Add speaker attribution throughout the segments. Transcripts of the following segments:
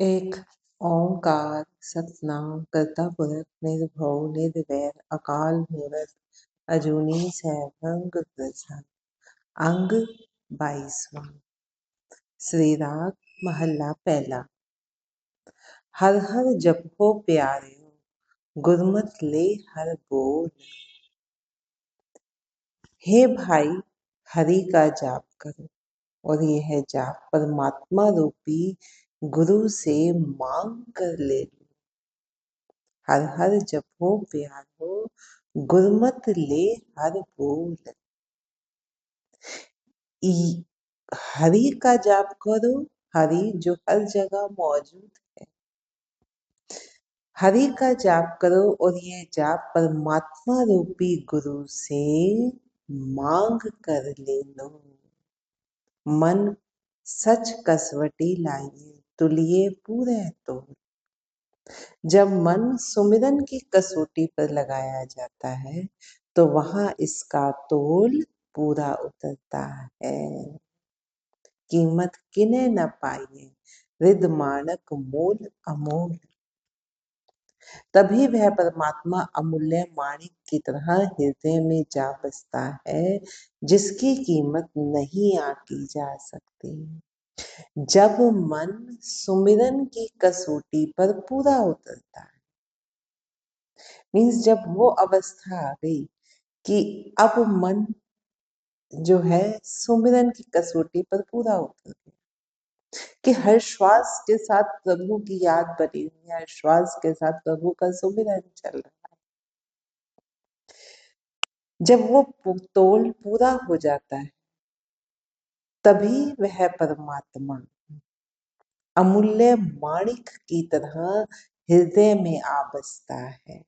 Speaker 1: एक ओंकार सतनाम करता पुरख निर्भव निर्वैर अकाल मूरत अजूनी सैभं गुर प्रसाद। अंग 22वां। श्री राग महला पहला। हर हर जपो प्यारे गुरमत ले हर बोल। हे भाई, हरि का जाप करो और यह जाप परमात्मा रूपी गुरु से मांग कर ले लो। हर हर जपो प्यारो गुरमत ले हर बोल। हरि का जाप करो, हरि जो हर जगह मौजूद है, हरि का जाप करो और यह जाप परमात्मा रूपी गुरु से मांग कर ले लो। मन सच कसवटी लाइए, तुलिए पूरे तोल। जब मन सुमिरन की कसौटी पर लगाया जाता है तो वहां इसका तोल पूरा उतरता है। कीमत किने न पाइए, रिद मानक मोल अमोल। तभी वह परमात्मा अमूल्य माणिक की तरह हृदय में जा बसता है, जिसकी कीमत नहीं आंकी जा सकती। जब मन सुमिरन की कसौटी पर पूरा उतरता है, मीन्स जब वो अवस्था आ गई कि अब मन जो है सुमिरन की कसौटी पर पूरा उतर गया, कि हर श्वास के साथ प्रभु की याद बनी हुई है, हर श्वास के साथ प्रभु का सुमिरन चल रहा है। जब वो तोल पूरा हो जाता है, तभी वह परमात्मा अमूल्य माणिक की तरह हृदय में आ बसता है,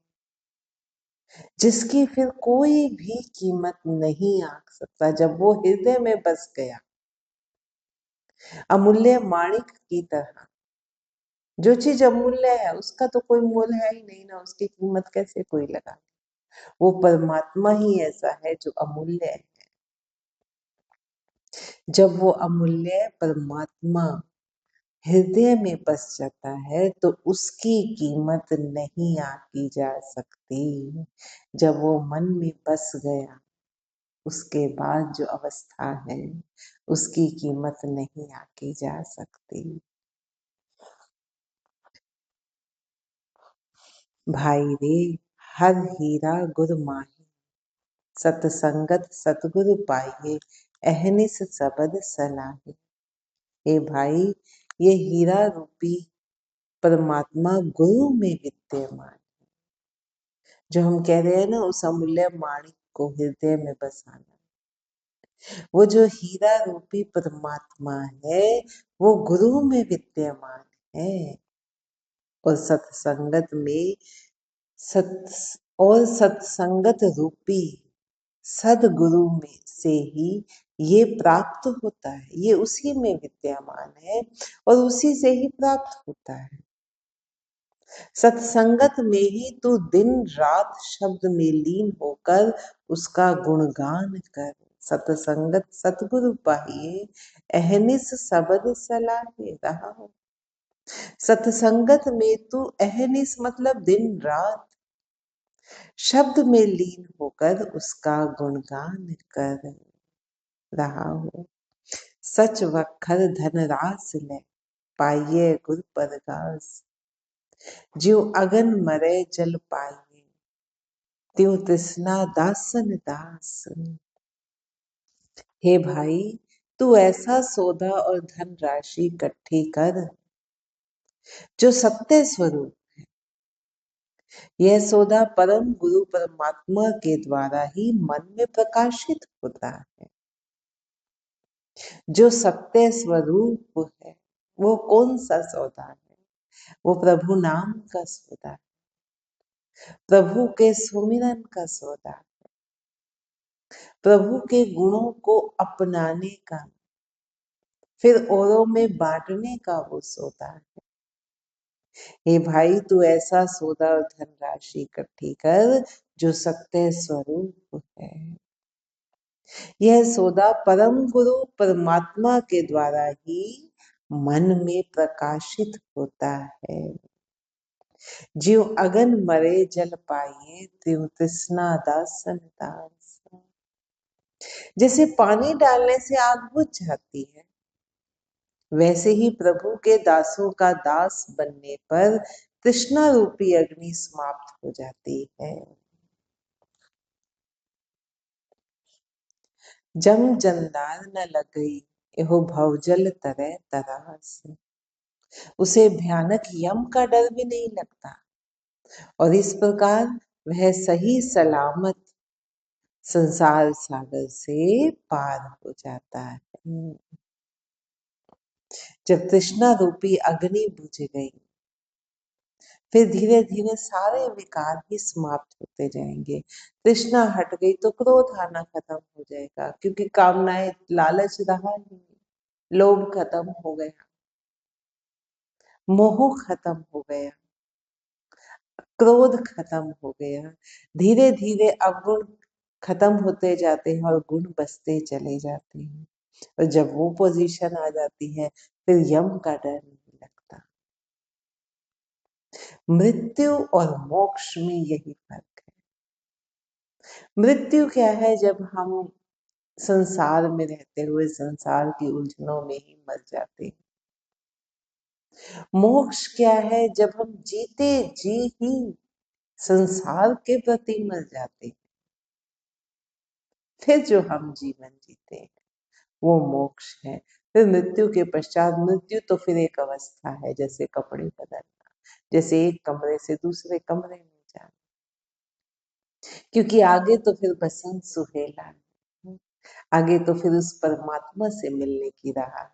Speaker 1: जिसकी फिर कोई भी कीमत नहीं आंक सकता। जब वो हृदय में बस गया अमूल्य माणिक की तरह, जो चीज अमूल्य है उसका तो कोई मोल है ही नहीं ना, उसकी कीमत कैसे कोई लगा। वो परमात्मा ही ऐसा है जो अमूल्य है। जब वो अमूल्य परमात्मा हृदय में बस जाता है तो उसकी कीमत नहीं आंकी जा सकती। जब वो मन में बस गया, उसके बाद जो अवस्था है उसकी कीमत नहीं आंकी जा सकती। भाई रे, हर हीरा गुर माही, सतसंगत सतगुरु पाइए, अहनिस सबद सलाहे। हे भाई, ये हीरा रूपी परमात्मा गुरु में विद्यमान है। जो हम कह रहे हैं ना, उस अमूल्य माणिक को हृदय में बसाना, वो जो हीरा रूपी परमात्मा है वो गुरु में विद्यमान है। और सत्संगत में सत्संगत रूपी सदगुरु में से ही ये प्राप्त होता है। ये उसी में विद्यमान है और उसी से ही प्राप्त होता है। सत्संगत में ही तू दिन रात शब्द में लीन होकर उसका गुणगान कर। सत्संगत सतगुरु पाइए, अहनिस सबद सलाहे रहा हो। सत्संगत में तू अहनिस मतलब दिन रात शब्द में लीन होकर उसका गुणगान कर रहा हो। सच वखर धन रास ले, पाइये गुर परगास। ज्यों अगन मरे जल पाइये, त्यों तृष्णा दासन दास। हे भाई, तू ऐसा सौदा और धन राशि इकट्ठी कर जो सत्य स्वरूप। यह सौदा परम गुरु परमात्मा के द्वारा ही मन में प्रकाशित होता है। जो सत्य स्वरूप है वो कौन सा सौदा है? वो प्रभु नाम का सौदा है, प्रभु के सुमिरन का सौदा है, प्रभु के गुणों को अपनाने का, फिर औरों में बांटने का वो सौदा है। हे भाई, तू ऐसा सौदा और धनराशि इकट्ठी कर जो सत्य स्वरूप है। यह सौदा परम गुरु परमात्मा के द्वारा ही मन में प्रकाशित होता है। ज्यों अगन मरे जल पाइए, त्यों तृष्णा दासन दास। जैसे पानी डालने से आग बुझ जाती है, वैसे ही प्रभु के दासों का दास बनने पर तृष्णा रूपी अग्नि समाप्त हो जाती है। जम जंदार न लगई, एहो भवजल तरह तरास। उसे भयानक यम का डर भी नहीं लगता, और इस प्रकार वह सही सलामत संसार सागर से पार हो जाता है। जब तृष्णा रूपी अग्नि बुझ गई, फिर धीरे धीरे सारे विकार ही समाप्त होते जाएंगे। तृष्णा हट गई तो क्रोध आना खत्म हो जाएगा, क्योंकि कामनाएं, लालच रहा ही नहीं, लोभ खत्म हो गया, मोह खत्म हो गया, क्रोध खत्म हो गया। धीरे धीरे अवगुण खत्म होते जाते हैं और गुण बसते चले जाते हैं। और जब वो पोजीशन आ जाती है, फिर यम का डर नहीं लगता। मृत्यु और मोक्ष में यही फर्क है। मृत्यु क्या है? जब हम संसार में रहते हुए संसार की उलझनों में ही मर जाते हैं। मोक्ष क्या है? जब हम जीते जी ही संसार के प्रति मर जाते हैं, फिर जो हम जीवन जीते हैं वो मोक्ष है। फिर मृत्यु के पश्चात, मृत्यु तो फिर एक अवस्था है, जैसे कपड़े बदलना, जैसे एक कमरे से दूसरे कमरे में जाना, क्योंकि आगे तो फिर बसंत सुहेला है, आगे तो फिर उस परमात्मा से मिलने की राह है,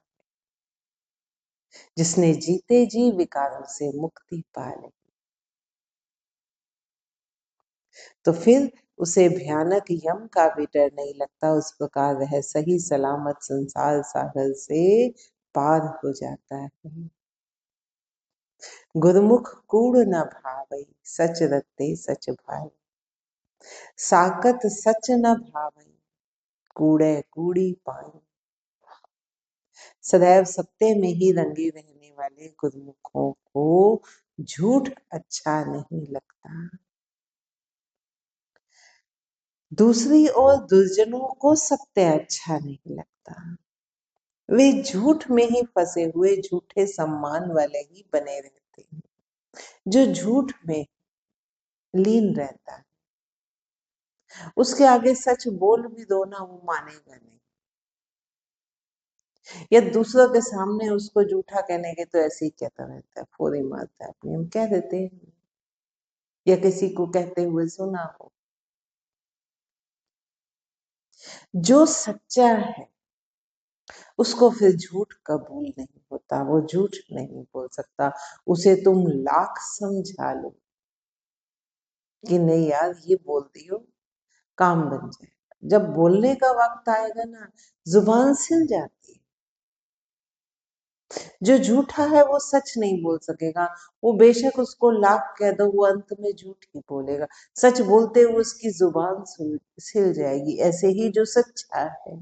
Speaker 1: जिसने जीते जी विकारों से मुक्ति पा ली। तो फिर उसे भयानक यम का भी डर नहीं लगता। उस प्रकार वह सही सलामत संसार सागर से पार हो जाता है। गुरुमुख कूड़ न भावई, सच रते सच भाई। साकत सच न भावई, कूड़े कूड़ी पाई। सदैव सत्य में ही रंगे रहने वाले गुरुमुखों को झूठ अच्छा नहीं लगता। दूसरी ओर दुर्जनों को सत्य अच्छा नहीं लगता। वे झूठ में ही फंसे हुए झूठे सम्मान वाले ही बने रहते हैं। जो झूठ में लीन रहता है, उसके आगे सच बोल भी दो ना, वो मानेगा नहीं। या दूसरों के सामने उसको झूठा कहने के तो ऐसे ही कहता रहता है, फोरी मारता है अपनी, हम कह देते हैं, या किसी को कहते हुए सुना हो। जो सच्चा है उसको फिर झूठ कबूल नहीं होता, वो झूठ नहीं बोल सकता। उसे तुम लाख समझा लो कि नहीं यार ये बोलती हो, काम बन जाएगा। जब बोलने का वक्त आएगा ना, जुबान सिल जाती है। जो झूठा है वो सच नहीं बोल सकेगा। वो बेशक उसको लाख कह दो, वो अंत में झूठ ही बोलेगा। सच बोलते हुए उसकी जुबान सिल जाएगी। ऐसे ही जो सच्चा है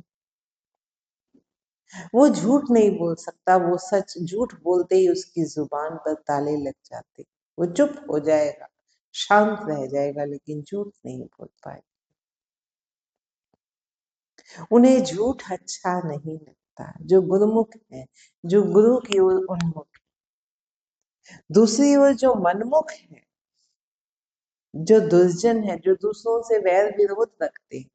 Speaker 1: वो झूठ नहीं बोल सकता। वो सच, झूठ बोलते ही उसकी जुबान पर ताले लग जाते, वो चुप हो जाएगा, शांत रह जाएगा, लेकिन झूठ नहीं बोल पाएगा। उन्हें झूठ अच्छा नहीं लगता, जो गुरुमुख है, जो गुरु की ओर उन्मुख है। दूसरी ओर जो मनमुख है, जो दुर्जन है, जो दूसरों से वैर विरोध रखते हैं,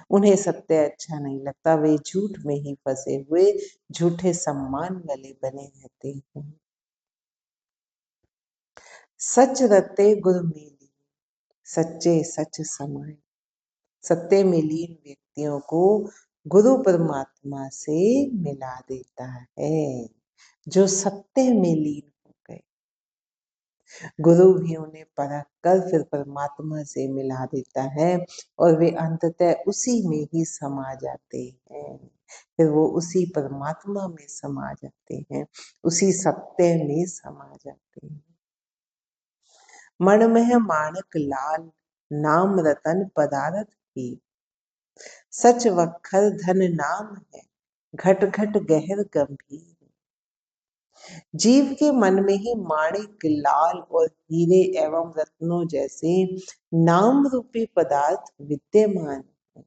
Speaker 1: उन्हें सत्य अच्छा नहीं लगता। वे झूठ में ही फंसे हुए झूठे सम्मान वाले बने रहते हैं। सच रते गुरु मेली, सच्चे सच समाए। सत्य में लीन व्यक्तियों को गुरु परमात्मा से मिला देता है। जो सत्य में लीन हो गए, गुरु भी उन्हें परख कर फिर परमात्मा से मिला देता है, और वे अंततः उसी में ही समा जाते हैं। फिर वो उसी परमात्मा में समा जाते हैं, उसी सत्य में समा जाते हैं। मणमह माणक लाल, नाम रतन पदारथ ही। सच वखर धन नाम है, घट घट गहर गंभीर। जीव के मन में ही माणिक, लाल और हीरे एवं रत्नों जैसे नाम रूपी पदार्थ विद्यमान है,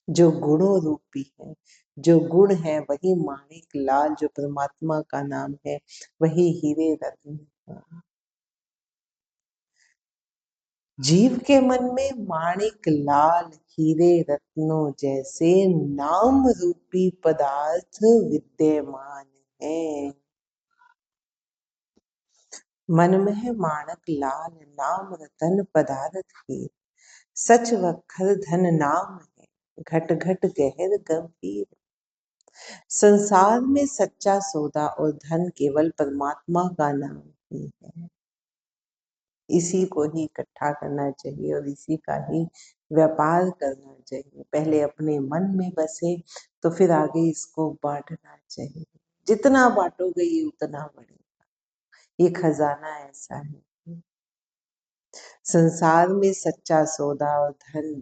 Speaker 1: जो गुणों रूपी है। जो गुण है वही माणिक, लाल जो परमात्मा का नाम है, वही हीरे रत्न है। जीव के मन में माणिक, लाल, हीरे रत्नों जैसे नाम रूपी पदार्थ विद्यमान है। मन में है माणक, लाल, नाम रतन पदार्थ हीर, सच वखर धन नाम है, घट घट गहर गंभीर। संसार में सच्चा सौदा और धन केवल परमात्मा का नाम ही है। इसी को ही इकट्ठा करना चाहिए और इसी का ही व्यापार करना चाहिए। पहले अपने मन में बसे तो फिर आगे इसको बांटना चाहिए। जितना बांटोगे ये उतना बढ़ेगा। ये खजाना ऐसा है। संसार में सच्चा सौदा और धन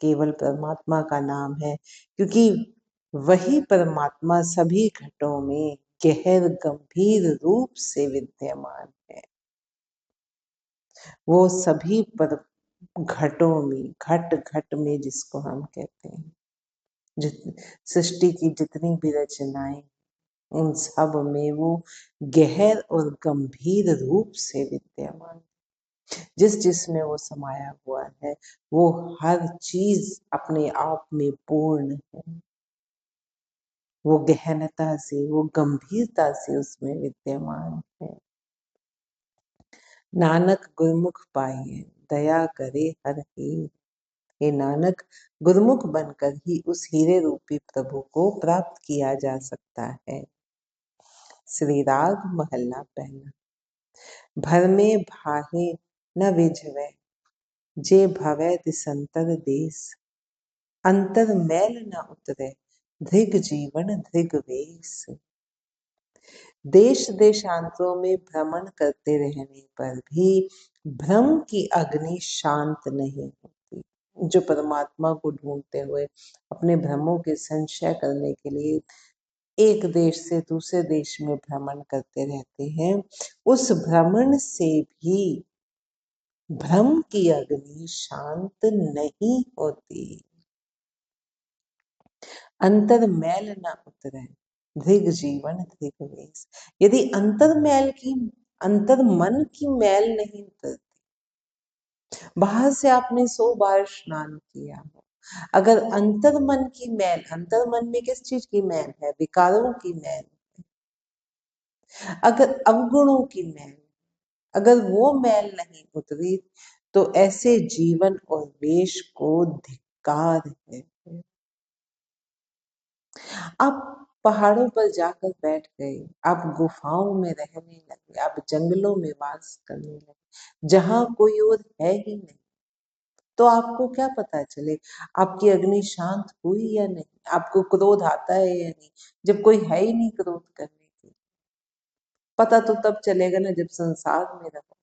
Speaker 1: केवल परमात्मा का नाम है, क्योंकि वही परमात्मा सभी घटों में गहर गंभीर रूप से विद्यमान है। वो सभी पर घटों में, घट घट में जिसको हम कहते हैं, सृष्टि की जितनी भी रचनाएं, उन सब में वो गहर और गंभीर रूप से विद्यमान। जिस जिसमें वो समाया हुआ है, वो हर चीज अपने आप में पूर्ण है। वो गहनता से, वो गंभीरता से उसमें विद्यमान है। नानक गुरमुख पाइए, दया करे हर हीर। हे नानक, गुरमुख बनकर ही उस हीरे रूपी प्रभु को प्राप्त किया जा सकता है। श्री राग महला पहला। भर में भाहे न विझवे, जे भवै दिसंतर देश। अंतर मैल न उतरे, धृग जीवन धृग वेश। देश देशांतरों में भ्रमण करते रहने पर भी भ्रम की अग्नि शांत नहीं होती। जो परमात्मा को ढूंढते हुए अपने भ्रमों के संशय करने के लिए एक देश से दूसरे देश में भ्रमण करते रहते हैं, उस भ्रमण से भी भ्रम की अग्नि शांत नहीं होती। अंतर मैल न उतरे, धृग जीवन धृग वेश। यदि अंतर मैल की, अंतर मन की मैल नहीं उतरती, बाहर से आपने 100 बार स्नान किया हो, अगर अंतर मन की मैल, अंतर मन में किस चीज की मैल है? विकारों की मैल। अगर अवगुणों की मैल, अगर वो मैल नहीं उतरी, तो ऐसे जीवन और वेश को धिक्कार है। आप पहाड़ों पर जाकर बैठ गए, आप गुफाओं में रहने लगे, आप जंगलों में वास करने लगे, जहां कोई और है ही नहीं, तो आपको क्या पता चले आपकी अग्नि शांत हुई या नहीं, आपको क्रोध आता है या नहीं, जब कोई है ही नहीं क्रोध करने की। पता तो तब चलेगा ना जब संसार में रहो।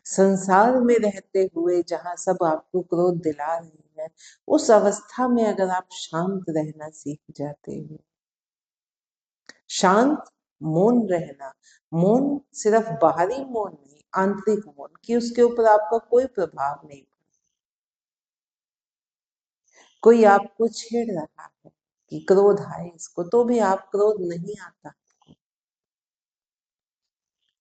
Speaker 1: संसार में रहते हुए जहां सब आपको क्रोध दिला रही है, उस अवस्था में अगर आप शांत रहना सीख जाते हो, शांत मौन रहना, मौन सिर्फ बाहरी मौन नहीं, आंतरिक मौन, कि उसके ऊपर आपका कोई प्रभाव नहीं, कोई आपको छेड़ रहा है कि क्रोध आए इसको, तो भी आप क्रोध नहीं आता,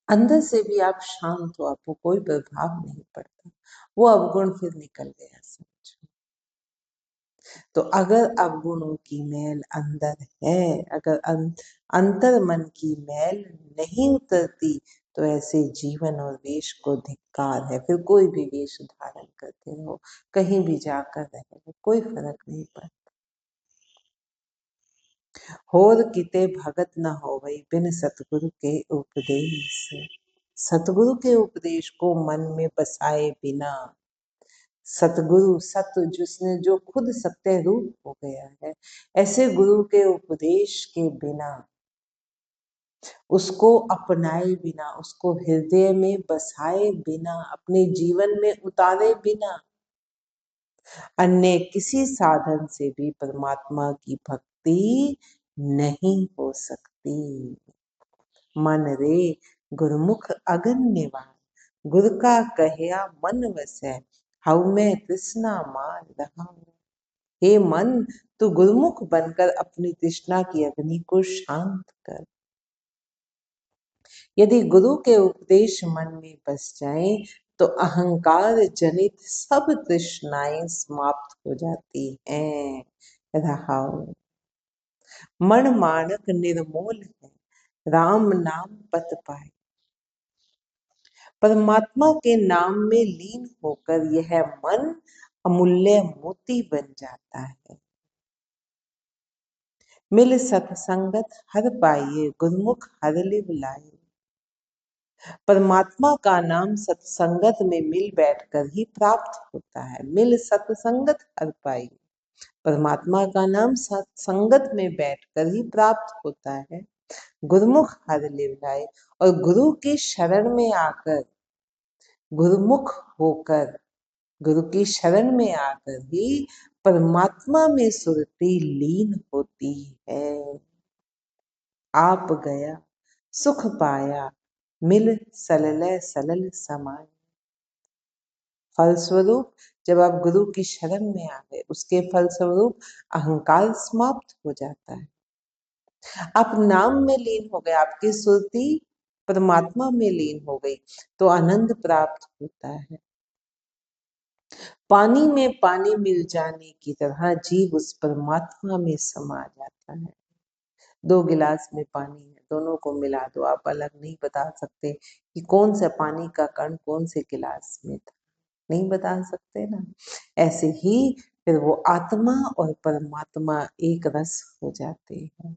Speaker 1: अंदर से भी आप शांत हो, आपको कोई प्रभाव नहीं पड़ता, वो अवगुण फिर निकल गया समझो। तो अगर अवगुणों की मैल अंदर है, अगर अंतर मन की मैल नहीं उतरती, तो ऐसे जीवन और वेश को धिक्कार है। फिर कोई भी वेश धारण करते रहो, कहीं भी जाकर रहे, कोई फर्क नहीं पड़ता। होर किते भगत न होवई, बिन सतगुरु के उपदेश। सतगुरु के उपदेश को मन में बसाए बिना, सतगुरु, सत्य जिसने, जो खुद सत्य रूप हो गया है, ऐसे गुरु के उपदेश के बिना, उसको अपनाए बिना, उसको हृदय में बसाए बिना, अपने जीवन में उतारे बिना, अन्य किसी साधन से भी परमात्मा की भक्ति नहीं हो सकती। मन रे गुरुमुख अगन निवार, गुरु का कहया मन वसै, हऊ मैं तृष्णा मार रहा हूं। हे मन, तू गुरुमुख बनकर अपनी तृष्णा की अग्नि को शांत कर। यदि गुरु के उपदेश मन में बस जाए तो अहंकार जनित सब तृष्णाएं समाप्त हो जाती हैं। रहाओ मन मानक निर्मोल है, राम नाम पत पाए। परमात्मा के नाम में लीन होकर यह मन अमूल्य मोती बन जाता है। मिल सत्संगत हर पाइए, गुरुमुख हर लिव लाए। परमात्मा का नाम सत्संगत में मिल बैठकर ही प्राप्त होता है। मिल सत्संगत हर पाइए, परमात्मा का नाम सत्संगत में बैठकर ही प्राप्त होता है। गुरुमुख हर लिव लाए, और गुरु की शरण में आकर, गुरुमुख होकर, गुरु की शरण में आकर ही परमात्मा में सुरति लीन होती है। आप गया सुख पाया, मिल सललय सलल समाए। फलस्वरूप जब आप गुरु की शरण में आ गए, उसके फलस्वरूप अहंकार समाप्त हो जाता है। आप नाम में लीन हो गए, आपकी सुरति परमात्मा में लीन हो गई, तो आनंद प्राप्त होता है। पानी में पानी मिल जाने की तरह जीव उस परमात्मा में समा जाता है। 2 गिलास में पानी है, दोनों को मिला दो, आप अलग नहीं बता सकते कि कौन सा पानी का कण कौन से गिलास में था, नहीं बता सकते ना। ऐसे ही फिर वो आत्मा और परमात्मा एक रस हो जाते हैं।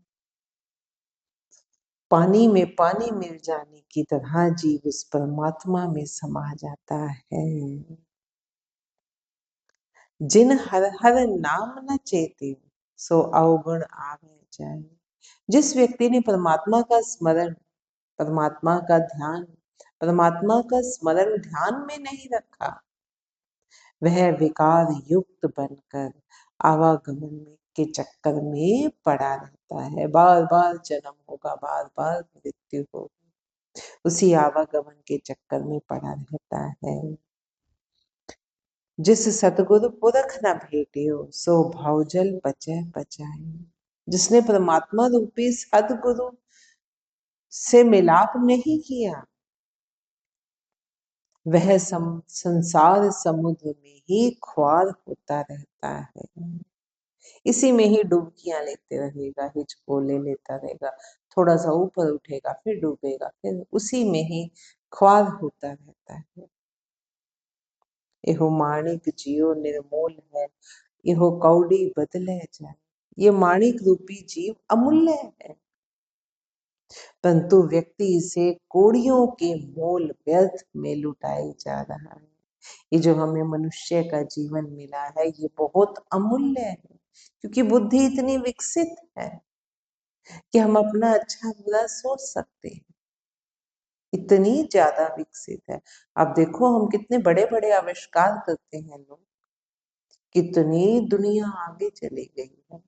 Speaker 1: पानी में पानी मिल जाने की तरह जीव उस परमात्मा में समा जाता है। जिन हर हर नाम न चेते, सो अवगुण आवे जाए। जिस व्यक्ति ने परमात्मा का स्मरण, परमात्मा का ध्यान, परमात्मा का स्मरण ध्यान में नहीं रखा, वह विकार युक्त बनकर आवागमन में के चक्कर में पड़ा रहता है। बार बार जन्म होगा, बार बार मृत्यु होगी, उसी आवागमन के चक्कर में पड़ा रहता है। जिस सतगुरु पुरख न भेटियो, सो भवजल पचै पचाए। जिसने परमात्मा रूपी सदगुरु से मिलाप नहीं किया, वह संसार समुद्र में ही ख्वार होता रहता है। इसी में ही डुबकियां लेते रहेगा, हिचकोले लेता रहेगा, थोड़ा सा ऊपर उठेगा, फिर डूबेगा, फिर उसी में ही ख्वार होता रहता है। एहो माणिक जियो निर्मोल है, एहो कौड़ी बदले जाए। ये माणिक रूपी जीव अमूल्य है, परंतु व्यक्ति इसे कोड़ियों के मोल व्यर्थ में लुटाए जा रहा है। ये जो हमें मनुष्य का जीवन मिला है, ये बहुत अमूल्य है, क्योंकि बुद्धि इतनी विकसित है कि हम अपना अच्छा बुरा सोच सकते हैं। इतनी ज्यादा विकसित है। अब देखो हम कितने बड़े बड़े आविष्कार करते हैं लोग, कितनी दुनिया आगे चली गई है।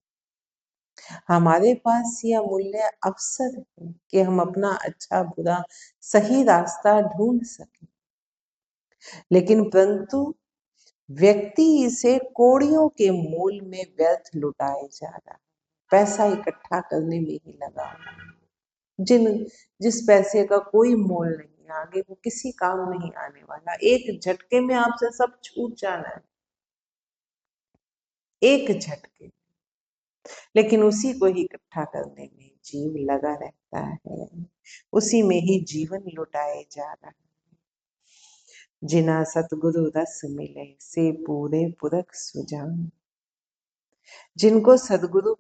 Speaker 1: हमारे पास ये अमूल्य अवसर है कि हम अपना अच्छा बुरा सही रास्ता ढूंढ सकें, लेकिन परंतु व्यक्ति इसे कौड़ियों के मोल में व्यर्थ लुटाए जा रहा है, पैसा इकट्ठा करने में ही लगा हुआ है। जिस पैसे का कोई मोल नहीं है, आगे वो किसी काम नहीं आने वाला, एक झटके में आपसे सब छूट जाना है, एक झटके। लेकिन उसी को ही इकट्ठा करने में जीव लगा रहता है, उसी में ही जीवन लुटाए जा रहा है। जिना सतगुरु रस मिले, से पूरे पुरख सुजान। जिनको सदगुरु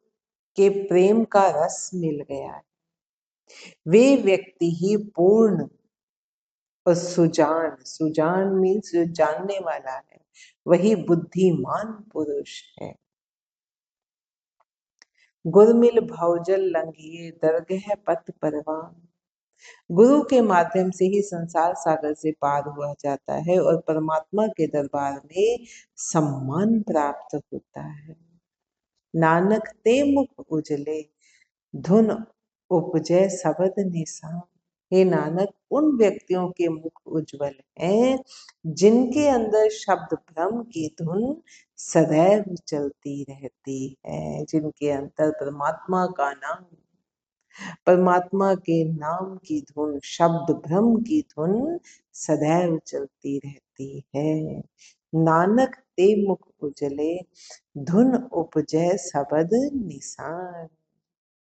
Speaker 1: के प्रेम का रस मिल गया है, वे व्यक्ति ही पूर्ण और सुजान, सुजान मीन्स जो जानने वाला है, वही बुद्धिमान पुरुष है। गुरमिल भवजल लंघिए, दरगह पथ परवान। गुरु के माध्यम से ही संसार सागर से पार हुआ जाता है और परमात्मा के दरबार में सम्मान प्राप्त होता है। नानक ते मुख उजले, धुन उपजै सबद निशान। हे नानक, उन व्यक्तियों के मुख उज्जवल हैं जिनके अंदर शब्द ब्रह्म की धुन सदैव चलती रहती है, जिनके अंदर परमात्मा के नाम की धुन, शब्द ब्रह्म की धुन सदैव चलती रहती है। नानक ते मुख उजले, धुन उपजै सबद निशान।